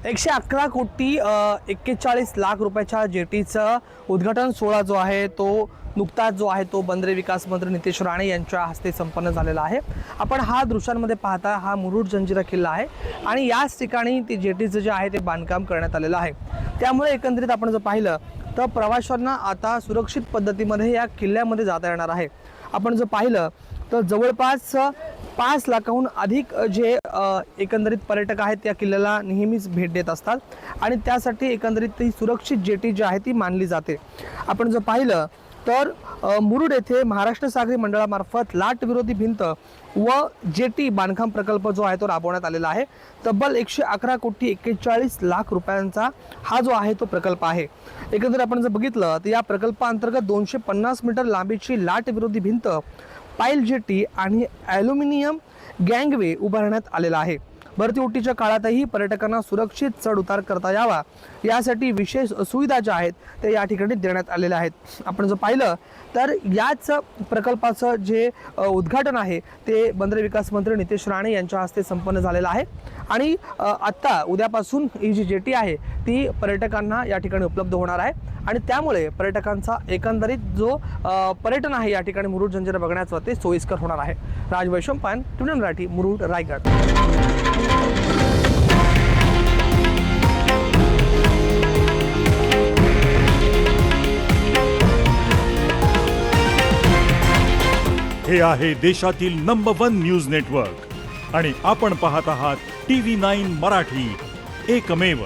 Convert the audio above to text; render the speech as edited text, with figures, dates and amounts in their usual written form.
111 कोटी 41 लाख रुपयाच्या जेटीचं उद्घाटन सोहळा जो आहे तो नुकताच जो आहे तो बंदरे विकास मंत्री नितेश राणे यांच्या हस्ते संपन्न झालेला आहे। आपण हा दृश्यांमध्ये पाहता हा मुरुड जंजिरा किल्ला आहे आणि याच ठिकाणी ते जेटीचं जे आहे ते बांधकाम करण्यात आलेलं आहे। त्यामुळे एकंदरीत आपण जर पाहिलं तर प्रवाशांना आता सुरक्षित पद्धतीमध्ये या किल्ल्यामध्ये जाता येणार आहे। आपण जर पाहिलं तर जवळपास 5 लाखाहून अधिक जे एकंदरीत पर्यटक आहेत त्या किल्ल्याला नेहमीच भेट देत असतात आणि त्यासाठी एकंदरीत ती सुरक्षित जेटी जी आहे ती मानली जाते। आपण जर पाहिलं तर मुरुड येथे महाराष्ट्र सागरी मंडळामार्फत लाट विरोधी भिंत व जेटी बांधकाम प्रकल्प जो आहे तो राबवण्यात आलेला आहे। तब्बल 111 कोटी 41 लाख रुपयांचा हा जो आहे तो प्रकल्प आहे। एकंदरीत आपण जर बघितलं तर या प्रकल्पाअंतर्गत 250 मीटर लांबीची लाट विरोधी भिंत, पाईल जेटी आणि ॲल्युमिनियम गँगवे उभारण्यात आलेला आहे। भरती ओटीच्या काळातही पर्यटकांना सुरक्षित चढ उतार करता यावा यासाठी विशेष सुविधा ज्या आहेत ते या ठिकाणी देण्यात आलेल्या आहेत। आपण जर पाहिलं तर याच प्रकल्पाचं जे उद्घाटन आहे ते बंदरे विकास मंत्री नितेश राणे यांच्या हस्ते संपन्न झालेलं आहे आणि आता उद्यापासून ही जी जेटी आहे ती पर्यटकांना या ठिकाणी उपलब्ध होणार आहे आणि त्यामुळे पर्यटकांचा एकंदरीत जो पर्यटन आहे या ठिकाणी मुरुड जंजिरा बघण्याचं ते सोयीस्कर होणार आहे। राज वैशंपायन, टुडे मराठी, मुरुड, रायगड। हे आहे देशातील नंबर 1 न्यूज नेटवर्क आणि आपण पाहत आहात TV9 मराठी, एकमेव।